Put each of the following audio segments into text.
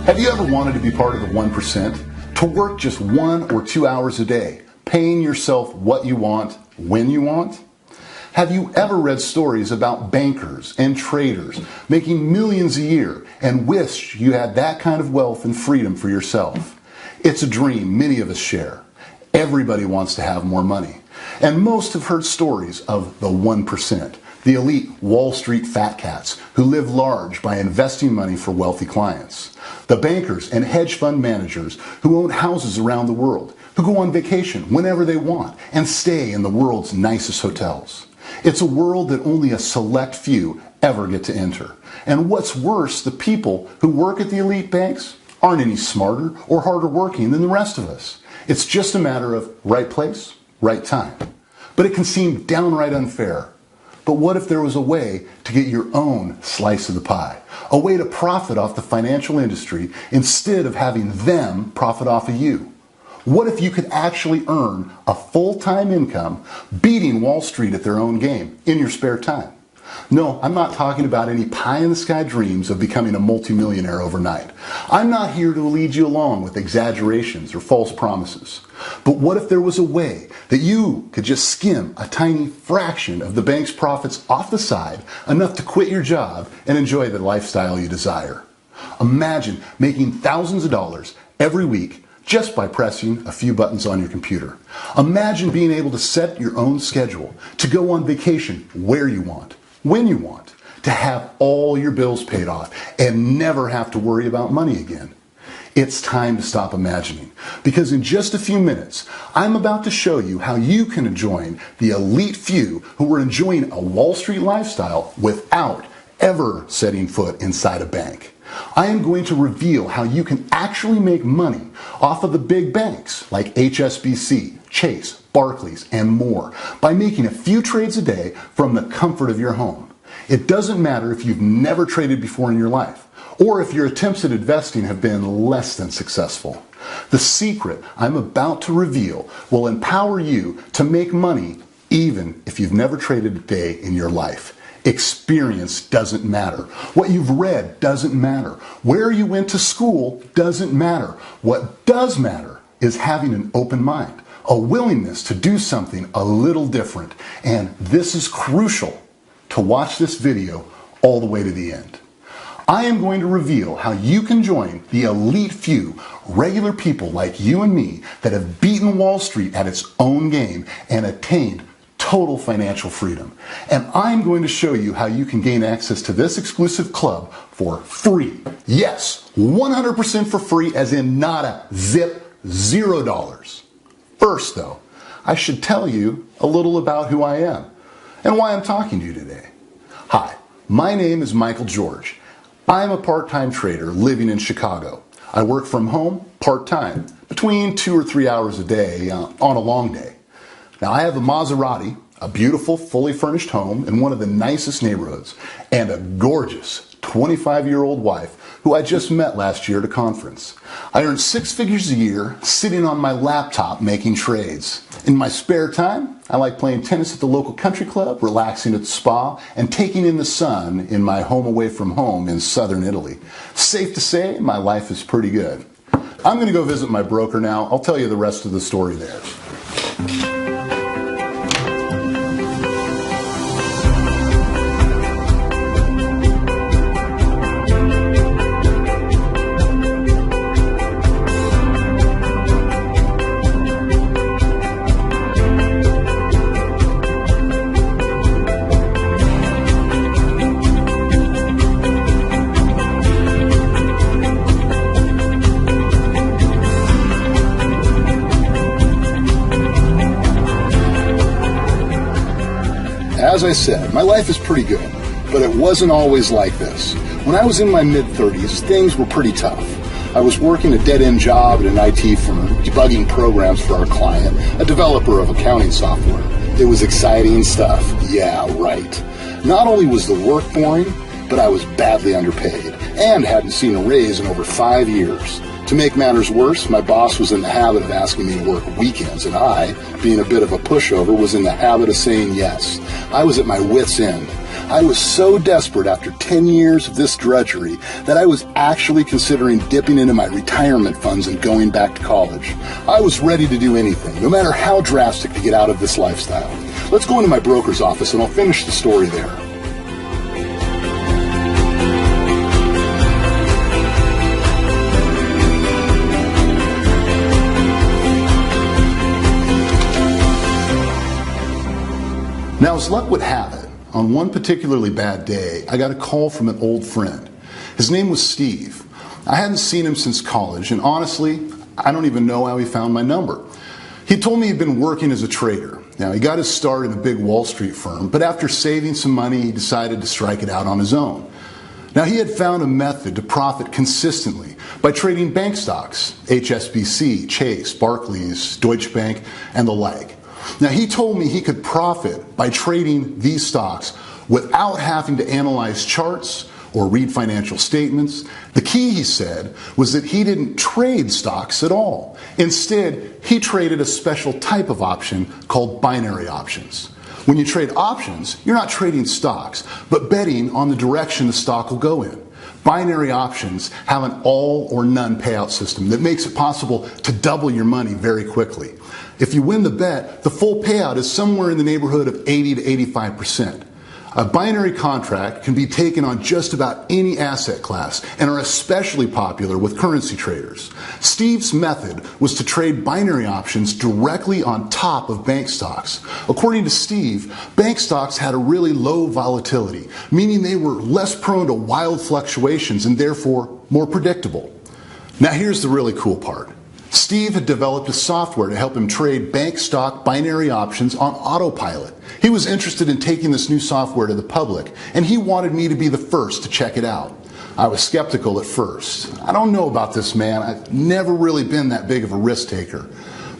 Have you ever wanted to be part of the 1%? To work just 1 or 2 hours a day, paying yourself what you want, when you want? Have you ever read stories about bankers and traders making millions a year and wished you had that kind of wealth and freedom for yourself? It's a dream many of us share. Everybody wants to have more money. And most have heard stories of the 1%, the elite Wall Street fat cats who live large by investing money for wealthy clients. The bankers and hedge fund managers who own houses around the world, who go on vacation whenever they want and stay in the world's nicest hotels. It's a world that only a select few ever get to enter. And what's worse, the people who work at the elite banks aren't any smarter or harder working than the rest of us. It's just a matter of right place, right time. But it can seem downright unfair. But what if there was a way to get your own slice of the pie? A way to profit off the financial industry instead of having them profit off of you? What if you could actually earn a full-time income beating Wall Street at their own game in your spare time? No, I'm not talking about any pie-in-the-sky dreams of becoming a multimillionaire overnight. I'm not here to lead you along with exaggerations or false promises. But what if there was a way that you could just skim a tiny fraction of the bank's profits off the side, enough to quit your job and enjoy the lifestyle you desire? Imagine making thousands of dollars every week just by pressing a few buttons on your computer. Imagine being able to set your own schedule, to go on vacation where you want, when you want, to have all your bills paid off and never have to worry about money again. It's time to stop imagining, because in just a few minutes, I'm about to show you how you can join the elite few who are enjoying a Wall Street lifestyle without ever setting foot inside a bank. I am going to reveal how you can actually make money off of the big banks like HSBC, Chase, Barclays, and more by making a few trades a day from the comfort of your home. It doesn't matter if you've never traded before in your life or if your attempts at investing have been less than successful. The secret I'm about to reveal will empower you to make money even if you've never traded a day in your life. Experience doesn't matter. What you've read doesn't matter. Where you went to school doesn't matter. What does matter is having an open mind, a willingness to do something a little different. And this is crucial to watch this video all the way to the end. I am going to reveal how you can join the elite few, regular people like you and me that have beaten Wall Street at its own game and attained total financial freedom. And I'm going to show you how you can gain access to this exclusive club for free. Yes, 100% for free, as in nada, zip, $0. First though, I should tell you a little about who I am and why I'm talking to you today. Hi, my name is Michael George. I'm a part-time trader living in Chicago. I work from home part-time, between 2 or 3 hours a day on a long day. Now, I have a Maserati, a beautiful, fully furnished home in one of the nicest neighborhoods, and a gorgeous 25-year-old wife who I just met last year at a conference. I earn 6 figures a year sitting on my laptop making trades. In my spare time, I like playing tennis at the local country club, relaxing at the spa, and taking in the sun in my home away from home in southern Italy. Safe to say, my life is pretty good. I'm going to go visit my broker now. I'll tell you the rest of the story there. As I said, my life is pretty good, but it wasn't always like this. When I was in my mid-30s, things were pretty tough. I was working a dead-end job at an IT firm, debugging programs for our client, a developer of accounting software. It was exciting stuff. Yeah, right. Not only was the work boring, but I was badly underpaid and hadn't seen a raise in over 5 years. To make matters worse, my boss was in the habit of asking me to work weekends, and I, being a bit of a pushover, was in the habit of saying yes. I was at my wit's end. I was so desperate after 10 years of this drudgery that I was actually considering dipping into my retirement funds and going back to college. I was ready to do anything, no matter how drastic, to get out of this lifestyle. Let's go into my broker's office and I'll finish the story there. Now, as luck would have it, on one particularly bad day, I got a call from an old friend. His name was Steve. I hadn't seen him since college, and honestly, I don't even know how he found my number. He told me he'd been working as a trader. Now, he got his start in a big Wall Street firm, but after saving some money, he decided to strike it out on his own. Now, he had found a method to profit consistently by trading bank stocks, HSBC, Chase, Barclays, Deutsche Bank, and the like. Now, he told me he could profit by trading these stocks without having to analyze charts or read financial statements. The key, he said, was that he didn't trade stocks at all. Instead, he traded a special type of option called binary options. When you trade options, you're not trading stocks, but betting on the direction the stock will go in. Binary options have an all or none payout system that makes it possible to double your money very quickly. If you win the bet, the full payout is somewhere in the neighborhood of 80 to 85%. A binary contract can be taken on just about any asset class and are especially popular with currency traders. Steve's method was to trade binary options directly on top of bank stocks. According to Steve, bank stocks had a really low volatility, meaning they were less prone to wild fluctuations and therefore more predictable. Now here's the really cool part. Steve had developed a software to help him trade bank stock binary options on autopilot. He was interested in taking this new software to the public, and he wanted me to be the first to check it out. I was skeptical at first. I don't know about this man. I've never really been that big of a risk taker.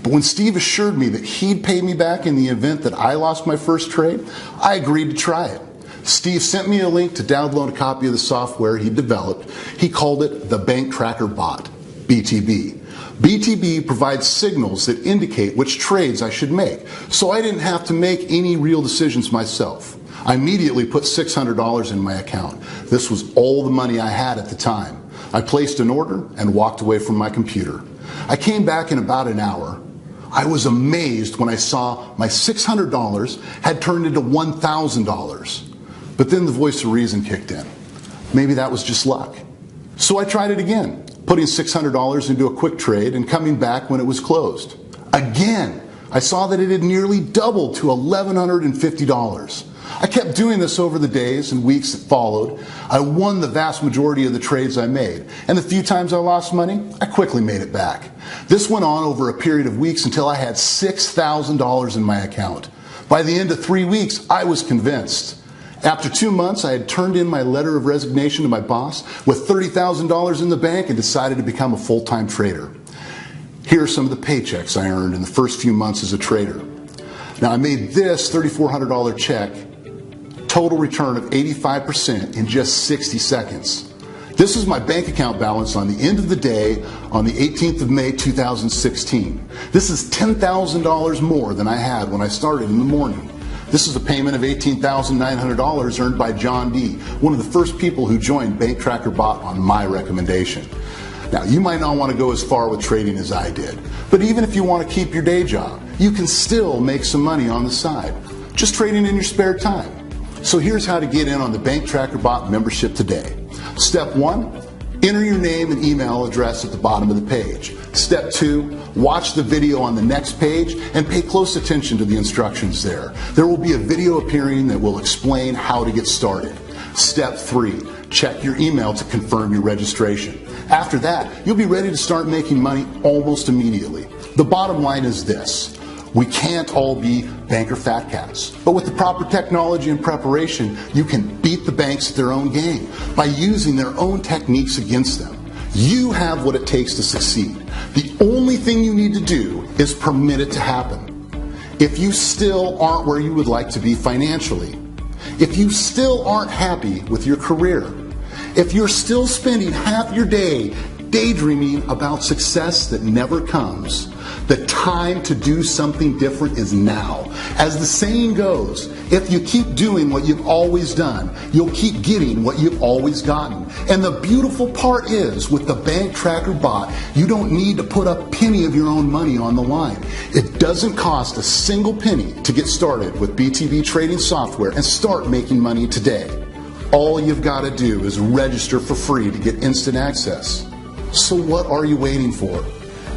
But when Steve assured me that he'd pay me back in the event that I lost my first trade, I agreed to try it. Steve sent me a link to download a copy of the software he developed. He called it the Bank Tracker Bot, BTB. BTB provides signals that indicate which trades I should make, so I didn't have to make any real decisions myself. I immediately put $600 in my account. This was all the money I had at the time. I placed an order and walked away from my computer. I came back in about an hour. I was amazed when I saw my $600 had turned into $1,000. But then the voice of reason kicked in. Maybe that was just luck. So I tried it again, putting $600 into a quick trade and coming back when it was closed. Again, I saw that it had nearly doubled to $1,150. I kept doing this over the days and weeks that followed. I won the vast majority of the trades I made, and the few times I lost money, I quickly made it back. This went on over a period of weeks until I had $6,000 in my account. By the end of 3 weeks, I was convinced. After 2 months, I had turned in my letter of resignation to my boss with $30,000 in the bank and decided to become a full-time trader. Here are some of the paychecks I earned in the first few months as a trader. Now, I made this $3,400 check, total return of 85% in just 60 seconds. This is my bank account balance on the end of the day on the 18th of May 2016. This is $10,000 more than I had when I started in the morning. This is a payment of $18,900 earned by John D., one of the first people who joined Bank Tracker Bot on my recommendation. Now, you might not want to go as far with trading as I did, but even if you want to keep your day job, you can still make some money on the side, just trading in your spare time. So here's how to get in on the Bank Tracker Bot membership today. Step 1, enter your name and email address at the bottom of the page. Step 2, watch the video on the next page and pay close attention to the instructions there. There will be a video appearing that will explain how to get started. Step 3, check your email to confirm your registration. After that, you'll be ready to start making money almost immediately. The bottom line is this: we can't all be banker fat cats, but with the proper technology and preparation, you can beat the banks at their own game by using their own techniques against them. You have what it takes to succeed. The only thing you need to do is permit it to happen. If you still aren't where you would like to be financially, if you still aren't happy with your career, if you're still spending half your day daydreaming about success that never comes, The time to do something different is now. As the saying goes, if you keep doing what you've always done, you'll keep getting what you've always gotten. And the beautiful part is, with the Bank Tracker bot, you don't need to put a penny of your own money on the line. It doesn't cost a single penny to get started with BTB trading software and start making money today. All you've got to do is register for free to get instant access. So what are you waiting for?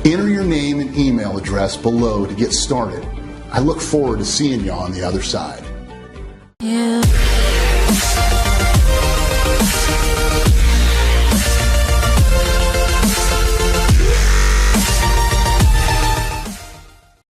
Enter your name and email address below to get started. I look forward to seeing you on the other side. Yeah.